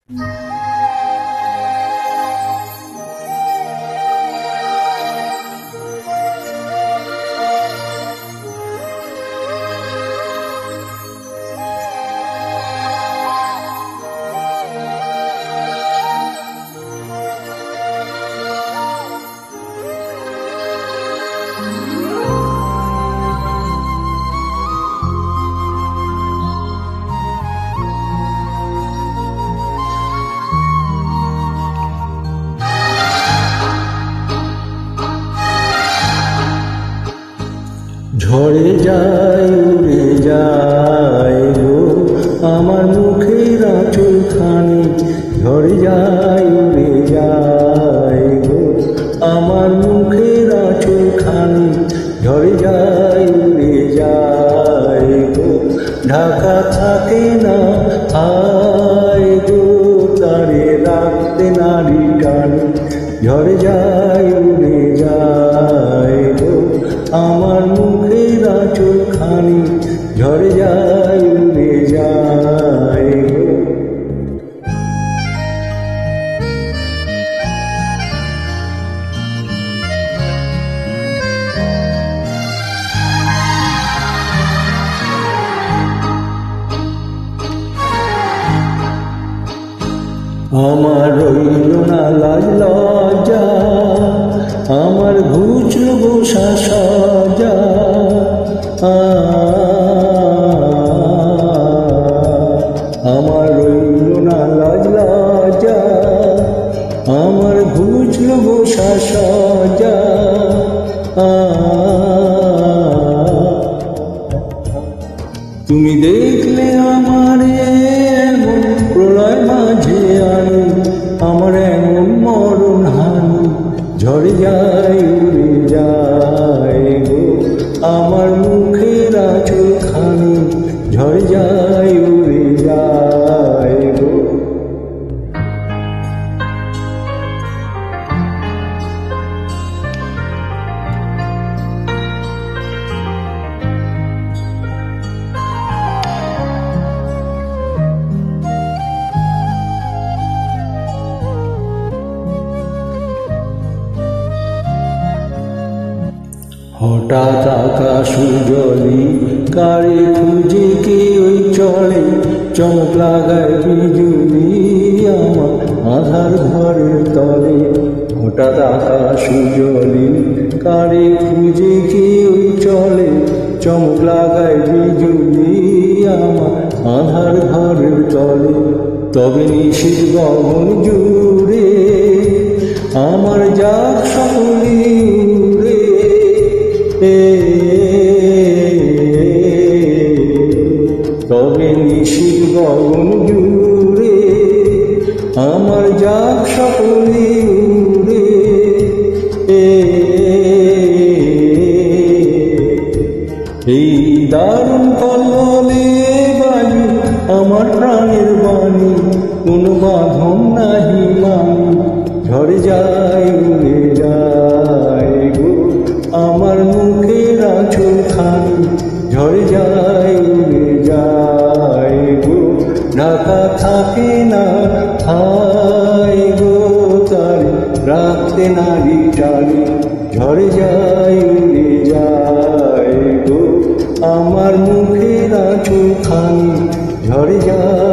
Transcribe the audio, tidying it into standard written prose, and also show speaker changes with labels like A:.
A: ঝরে যায় উড়ে যায় গো আমার মুখের আঁচলখানি, ঝরে যায় উড়ে যায় গো আমার মুখের আঁচলখানি, ঝরে যায় উড়ে যায় গো ঢাকা থাকে না আয় গো তারে রাখতে নারী টানি, ঝরে যায় উড়ে যায় গো আমার মুখের আঁচলখানি, ঝরে যায় উড়ে যায় গো। আমার রইল না লাজ লজ্জা, আমার ঘুচল বসা সাজা, আমার রইল না লাজ লজ্জা, আমার ঘুচল বসা সাজা, তুমি দেখলে আমার এমন প্রলয় মাঝে আনি, আমার এমন মরণ হানি, ঝরে যায় উড়ে যায় গো আমার মুখের আঁচলখানি, ঝরে যায় উড়ে যায় গো। হঠাৎ আকাশ উজ্জ্বলি কারে খুঁজে কে ওই চলে, চমক লাগায় বিজুলি আমার আধার ঘরের তলে, হঠাৎ আকাশ উজ্জ্বলি কারে খুঁজে কে ওই চলে, চমক লাগায় বিজুলি আমার আধার ঘরের তলে, তবে নিশীথ গগন জুড়ে আমার যাক সকলি উড়ে, তবে নিশীথ গগন জুড়ে আমার যাক সকলি উড়ে, এই দারুণ কল্লোলে বাণী আমার প্রাণের বাণী, কোনো বাঁধন নাহি মানি, ঝরে যায় উড়ে যায় গো আমার মুখের আঁচলখানি, ঝরে যায় উড়ে যায় গো ঢাকা থাকে না হায় গো তারে রাখতে নারী টানি, ঝরে যায় উড়ে যায় গো আমার মুখের আঁচলখানি, ঝরে যায়।